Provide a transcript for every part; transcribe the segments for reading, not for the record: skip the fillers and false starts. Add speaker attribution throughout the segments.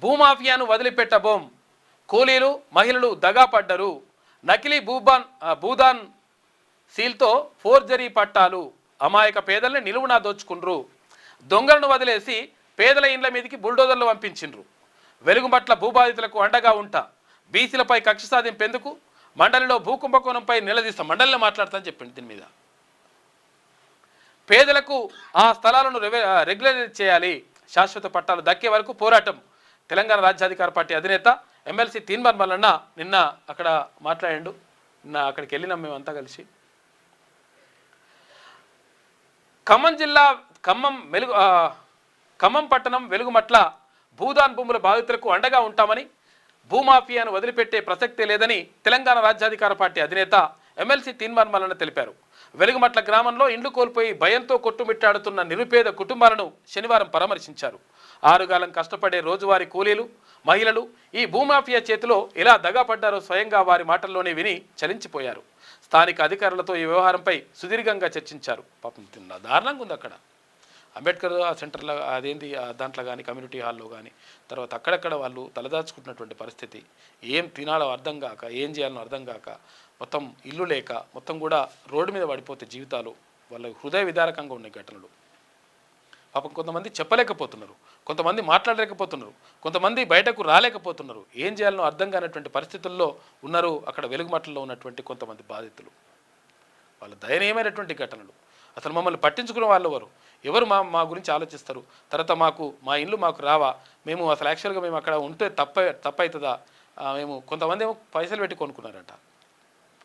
Speaker 1: భూమాఫియాను వదిలిపెట్టబోం, కూలీలు మహిళలు దగాపడ్డరు, నకిలీ భూదాన్ సీల్తో ఫోర్జరీ పట్టాలు, అమాయక పేదల్ని నిలువునా దోచుకుండ్రు, దొంగలను వదిలేసి పేదల ఇండ్ల మీదకి బుల్డోజర్లు పంపించిండ్రు, వెలుగుమట్ల భూబాధితులకు అండగా ఉంటా, బీసీలపై కక్ష సాధింపెందుకు, మండలిలో భూకుంభకోణంపై నిలదీస్తాం, మండలిలో మాట్లాడతానని చెప్పింది. దీని మీద పేదలకు ఆ స్థలాలను రెగ్యులరైజ్ చేయాలి, శాశ్వత పట్టాలు దక్కే వరకు పోరాటం. తెలంగాణ రాజ్యాధికార పార్టీ అధినేత ఎమ్మెల్సీ తీన్మార్ మల్లన్న నిన్న అక్కడ మాట్లాడిండు. నిన్న అక్కడికి వెళ్ళినాం మేమంతా కలిసి. ఖమ్మం పట్టణం వెలుగుమట్ల భూదాన్ భూముల బాధితులకు అండగా ఉంటామని, భూమాఫియాను వదిలిపెట్టే ప్రసక్తే లేదని తెలంగాణ రాజ్యాధికార పార్టీ అధినేత ఎమ్మెల్సీ తీన్మార్ మల్లన్న తెలిపారు. వెలుగుమట్ల గ్రామంలో ఇండ్లు కోల్పోయి భయంతో కొట్టుమిట్టాడుతున్న నిరుపేద కుటుంబాలను శనివారం పరామర్శించారు. 6 కాలం కష్టపడే రోజువారీ కూలీలు, మహిళలు ఈ భూమాఫియా చేతిలో ఎలా దగాపడ్డారో స్వయంగా వారి మాటల్లోనే విని చలించిపోయారు. స్థానిక అధికారులతో ఈ వ్యవహారంపై సుదీర్ఘంగా చర్చించారు. పాపం దారుణంగా ఉంది అక్కడ అంబేద్కర్ సెంటర్లో, అదేంటి దాంట్లో కానీ కమ్యూనిటీ హాల్లో కానీ, తర్వాత అక్కడక్కడ వాళ్ళు తలదాచుకుంటున్నటువంటి పరిస్థితి, ఏం తినాలో అర్థం కాక, ఏం చేయాలో అర్థం కాక, మొత్తం ఇల్లు లేక మొత్తం కూడా రోడ్డు మీద పడిపోతే జీవితాలు, వాళ్ళ హృదయ విదారకంగా ఉన్న ఘటనలు. పాపం కొంతమంది చెప్పలేకపోతున్నారు, కొంతమంది మాట్లాడలేకపోతున్నారు, కొంతమంది బయటకు రాలేకపోతున్నారు, ఏం చేయాలనో అర్థం కానటువంటి పరిస్థితుల్లో ఉన్నారు అక్కడ వెలుగుమట్లలో ఉన్నటువంటి కొంతమంది బాధితులు. వాళ్ళ దయనీయమైనటువంటి ఘటనలు. అసలు మమ్మల్ని పట్టించుకున్న వాళ్ళు ఎవరు మా గురించి ఆలోచిస్తారు? తర్వాత మా ఇల్లు మాకు రావా, మేము అసలు యాక్చువల్గా మేము అక్కడ ఉంటే తప్పవుతుందా, మేము కొంతమంది ఏమో పైసలు పెట్టి కొనుక్కున్నారట,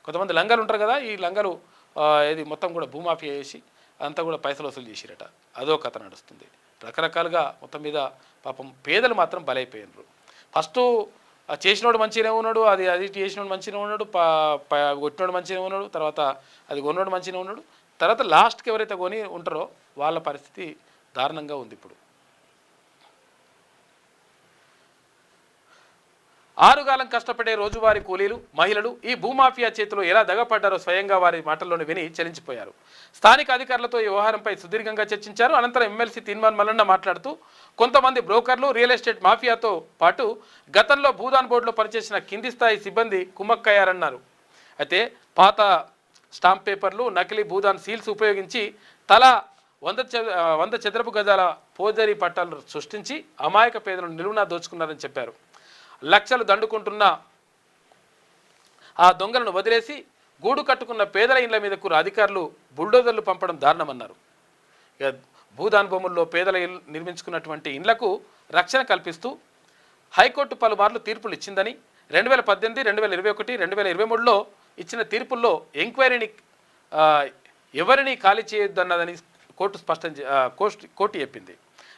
Speaker 1: కొంతమంది లంగాలు ఉంటారు కదా, ఈ లంగాలు ఇది మొత్తం కూడా భూమాఫియా చేసి అంతా కూడా పైసలు వసూలు చేసిరట. అదో కథ నడుస్తుంది. రకరకాలుగా మొత్తం మీద పాపం పేదలు మాత్రం బలైపోయినారు. ఫస్ట్ చేసినోడు మంచిగానే ఉన్నాడు, అది చేసినోడు మంచిగానే ఉన్నాడు, కొట్టినోడు మంచిగానే ఉన్నాడు, తర్వాత అది కొన్నోడు మంచిగానే ఉన్నాడు, తర్వాత లాస్ట్కి ఎవరైతే కొని ఉంటారో వాళ్ళ పరిస్థితి దారుణంగా ఉంది. ఇప్పుడు 6 కాలం కష్టపడే రోజువారీ కూలీలు, మహిళలు ఈ భూమాఫియా చేతిలో ఎలా దగపడ్డారో స్వయంగా వారి మాటల్లోనే విని చలించిపోయారు. స్థానిక అధికారులతో ఈ వ్యవహారంపై సుదీర్ఘంగా చర్చించారు. అనంతరం ఎమ్మెల్సీ తీన్మార్ మల్లన్న మాట్లాడుతూ, కొంతమంది బ్రోకర్లు, రియల్ ఎస్టేట్ మాఫియాతో పాటు గతంలో భూదాన్ బోర్డులో పనిచేసిన కింది స్థాయి సిబ్బంది కుమ్మక్కయ్యారన్నారు. అయితే పాత స్టాంప్ పేపర్లు, నకిలీ భూదాన్ సీల్స్ ఉపయోగించి తలా 100 చదరపు గజాల ఫోర్జరీ పట్టాలు సృష్టించి అమాయక పేదలను నిలువునా దోచుకున్నారని చెప్పారు. లక్షలు దండుకుంటున్న ఆ దొంగలను వదిలేసి గూడు కట్టుకున్న పేదల ఇండ్ల మీదకు అధికారులు బుల్డోజర్లు పంపడం దారుణమన్నారు. ఇక భూదాన్ భూముల్లో పేదల నిర్మించుకున్నటువంటి ఇండ్లకు రక్షణ కల్పిస్తూ హైకోర్టు పలుమార్లు తీర్పులు ఇచ్చిందని, 2018, 2021, 2023లో ఇచ్చిన తీర్పుల్లో ఎంక్వైరీని ఎవరిని ఖాళీ చేయొద్దన్నదని కోర్టు చెప్పింది.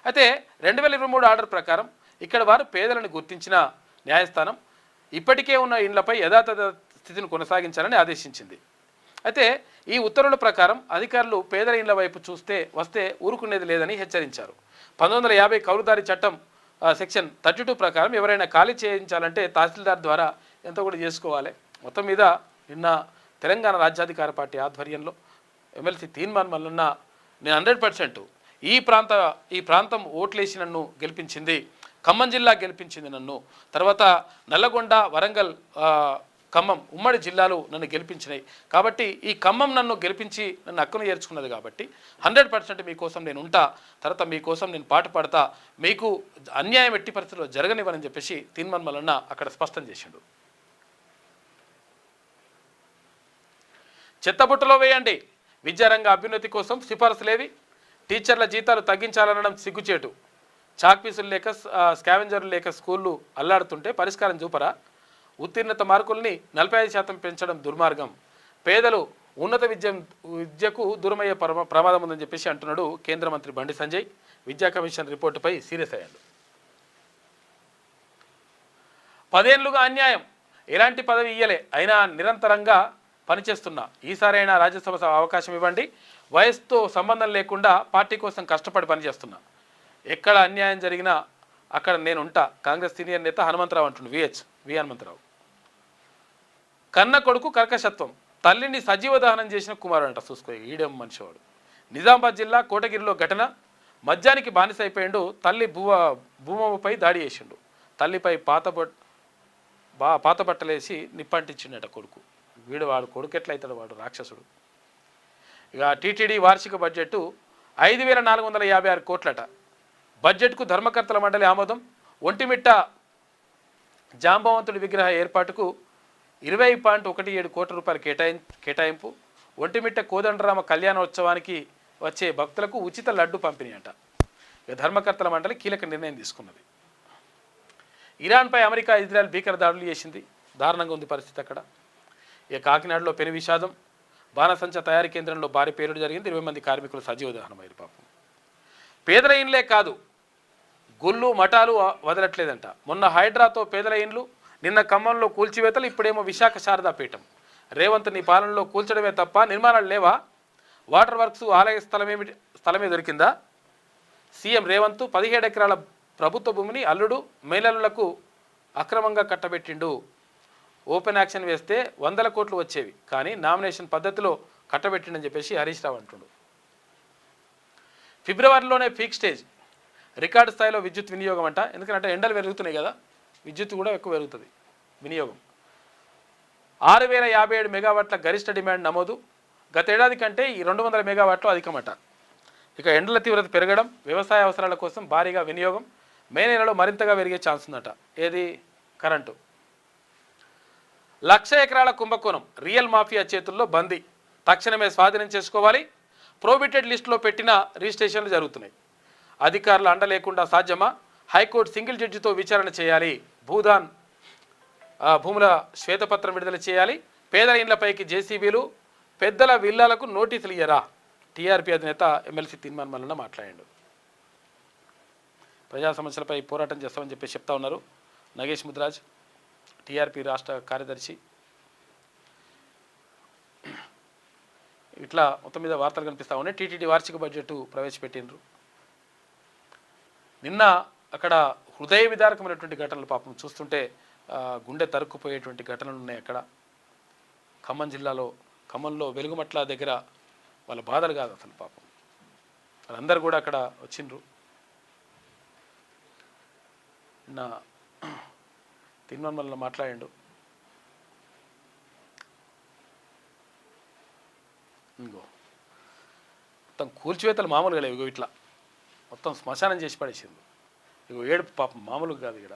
Speaker 1: అయితే 2023 ఆర్డర్ ప్రకారం ఇక్కడ వారు పేదలను గుర్తించిన న్యాయస్థానం ఇప్పటికే ఉన్న ఇండ్లపై యథాతథ స్థితిని కొనసాగించాలని ఆదేశించింది. అయితే ఈ ఉత్తర్వుల ప్రకారం అధికారులు పేదల ఇండ్ల వైపు వస్తే ఊరుకునేది లేదని హెచ్చరించారు. 1950 కౌలుదారి చట్టం సెక్షన్ 32 ప్రకారం ఎవరైనా ఖాళీ చేయించాలంటే తహసీల్దార్ ద్వారా ఎంతో కూడా చేసుకోవాలి. మొత్తం మీద నిన్న తెలంగాణ రాజ్యాధికార పార్టీ ఆధ్వర్యంలో ఎమ్మెల్సీ తీన్మార్ మల్లన్న, నేను 100% ఈ ప్రాంతం ఓట్లేసి నన్ను గెలిపించింది, ఖమ్మం జిల్లా గెలిపించింది నన్ను, తర్వాత నల్లగొండ, వరంగల్, ఖమ్మం ఉమ్మడి జిల్లాలు నన్ను గెలిపించినాయి కాబట్టి ఈ ఖమ్మం నన్ను గెలిపించి నన్ను హక్కును చేర్చుకున్నది కాబట్టి 100% మీకోసం నేను ఉంటా, తర్వాత మీకోసం నేను పాటు పడతా, మీకు అన్యాయం ఎట్టి పరిస్థితుల్లో జరగనివ్వనని చెప్పేసి తీన్మార్ మల్లన్న అక్కడ స్పష్టం చేసిండు. చెత్తబుట్టలో వేయండి, విద్యారంగ అభ్యున్నతి కోసం సిఫారసులేవి, టీచర్ల జీతాలు తగ్గించాలనడం సిగ్గుచేటు, చాక్పీసులు లేక స్కావెంజర్లు లేక స్కూళ్ళు అల్లాడుతుంటే పరిష్కారం చూపరా, ఉత్తీర్ణత మార్కుల్ని 45% పెంచడం దుర్మార్గం, పేదలు ఉన్నత విద్యకు దూరమయ్యే ప్రమాదం ఉందని చెప్పేసి అంటున్నాడు కేంద్ర మంత్రి బండి సంజయ్. విద్యా కమిషన్ రిపోర్టుపై సీరియస్ అయ్యాడు. 10 ఏళ్లుగా అన్యాయం, ఎలాంటి పదవి ఇయ్యలే, అయినా నిరంతరంగా పనిచేస్తున్నా, ఈసారైనా రాజ్యసభ అవకాశం ఇవ్వండి, వయసుతో సంబంధం లేకుండా పార్టీ కోసం కష్టపడి పనిచేస్తున్నా, ఎక్కడ అన్యాయం జరిగినా అక్కడ నేను ఉంటా, కాంగ్రెస్ సీనియర్ నేత హనుమంతరావు అంటుండు. వి హనుమంతరావు. కన్న కొడుకు కర్కశత్వం, తల్లిని సజీవ దహనం చేసిన కుమారుడు అంట. చూసుకో, ఈడేం మనిషివాడు. నిజామాబాద్ జిల్లా కోటగిరిలో ఘటన, మద్యానికి బానిస అయిపోయిండు, తల్లి భూమపై దాడి చేసిండు, తల్లిపై పాత బట్టలేసి నిప్పంటించిండట కొడుకు. వాడు కొడుకు ఎట్లయితాడు, వాడు రాక్షసుడు. ఇక టీటీడీ వార్షిక బడ్జెట్ 5,456 కోట్లట. బడ్జెట్కు ధర్మకర్తల మండలి ఆమోదం. ఒంటిమిట్ట జాంబవంతుడి విగ్రహ ఏర్పాటుకు 20.17 కోట్ల రూపాయలు కేటాయింపు. ఒంటిమిట్ట కోదండరామ కళ్యాణోత్సవానికి వచ్చే భక్తులకు ఉచిత లడ్డు పంపిణీ అంట. ఇక ధర్మకర్తల మండలి కీలక నిర్ణయం తీసుకున్నది. ఇరాన్పై అమెరికా, ఇజ్రాయెల్ భీకర దాడులు చేసింది. దారుణంగా ఉంది పరిస్థితి అక్కడ. ఇక కాకినాడలో పెను విషాదం. బాణసంచ తయారీ కేంద్రంలో భారీ పేలుడు జరిగింది. 20 మంది కార్మికులు సజీవ దహనమయ్యారు. పాపం పేదల ఇండ్లే కాదు, గుళ్ళు మఠాలు వదలట్లేదంట. మొన్న హైడ్రాతో పేదల ఇండ్లు, నిన్న ఖమ్మంలో కూల్చివేతలు, ఇప్పుడేమో విశాఖ శారదాపీఠం. రేవంత్ నీ పాలనలో కూల్చడమే తప్ప నిర్మాణాలు లేవా? వాటర్ వర్క్స్ ఆలయ స్థలమే దొరికిందా? సీఎం రేవంత్ 17 ఎకరాల ప్రభుత్వ భూమిని అల్లుడు మేలలకు అక్రమంగా కట్టబెట్టిండు. ఓపెన్ యాక్షన్ వేస్తే 100 కోట్లు వచ్చేవి, కానీ నామినేషన్ పద్ధతిలో కట్టబెట్టిండని చెప్పేసి హరీష్ రావు అంటుండు. ఫిబ్రవరిలోనే పీక్ స్టేజ్, రికార్డు స్థాయిలో విద్యుత్ వినియోగం అంట. ఎందుకంటే ఎండలు పెరుగుతున్నాయి కదా, విద్యుత్ కూడా ఎక్కువ పెరుగుతుంది వినియోగం. 6,057 మెగావాట్ల గరిష్ట డిమాండ్ నమోదు. గతేడాది కంటే ఈ 200 మెగావాట్లు అధికమట. ఇక ఎండల తీవ్రత పెరగడం, వ్యవసాయ అవసరాల కోసం భారీగా వినియోగం. మే నెలలో మరింతగా పెరిగే ఛాన్స్ ఉందట. ఏది? కరెంటు. 1,00,000 ఎకరాల కుంభకోణం, రియల్ మాఫియా చేతుల్లో బందీ. తక్షణమే స్వాధీనం చేసుకోవాలి. ప్రోబిటెడ్ లిస్టులో పెట్టిన రిజిస్ట్రేషన్లు జరుగుతున్నాయి. అధికారుల అండ లేకుండా సాధ్యమా? హైకోర్టు సింగిల్ జడ్జితో విచారణ చేయాలి. భూముల శ్వేతపత్రం విడుదల చేయాలి. పేదల ఇండ్లపైకి జేసీబీలు, పెద్దల విల్లాలకు నోటీసులు ఇయ్యరా? టీఆర్పీ అధినేత ఎమ్మెల్సీ తీన్మాన్ మల్లన్న మాట్లాడాడు. ప్రజా సమస్యలపై పోరాటం చేస్తామని చెప్పి చెప్తా ఉన్నారు నగేష్ ముద్రాజ్, టీఆర్పీ రాష్ట్ర కార్యదర్శి. ఇట్లా మొత్తం మీద వార్తలు కనిపిస్తూ ఉన్నాయి. టీటీడీ వార్షిక బడ్జెట్ ప్రవేశపెట్టినరు. నిన్న అక్కడ హృదయ విదారకమైనటువంటి ఘటనలు పాపం చూస్తుంటే గుండె తరుక్కుపోయేటువంటి ఘటనలు ఉన్నాయి. అక్కడ ఖమ్మంలో వెలుగుమట్ల దగ్గర వాళ్ళ బాధలు కాదు అసలు పాపం, వాళ్ళందరూ కూడా అక్కడ వచ్చిండ్రు. నిన్న తిరుమల మాట్లాడిండు. ఇంకో మొత్తం కూల్చివేతలు మామూలుగా లేవు. ఇట్లా మొత్తం శ్మశానం చేసి పడేసింది. ఇగో ఏడుపు పాపం మామూలుగా కాదు. ఇక్కడ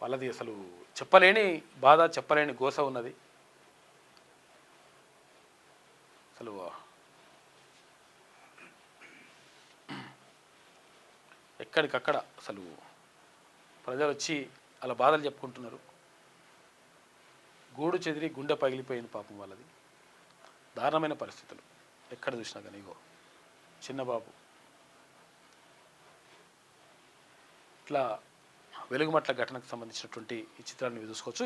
Speaker 1: వాళ్ళది అసలు చెప్పలేని బాధ, చెప్పలేని గోస ఉన్నది. అసలు ఎక్కడికక్కడ అసలు ప్రజలు వచ్చి అలా బాధలు చెప్పుకుంటున్నారు. గూడు చెదిరి గుండె పగిలిపోయింది పాపం వాళ్ళది. దారుణమైన పరిస్థితులు ఎక్కడ చూసినా కానీ. ఇగో చిన్నబాబు ఇట్లా వెలుగుమట్ల ఘటనకు సంబంధించినటువంటి ఈ చిత్రాన్ని చూసుకోవచ్చు.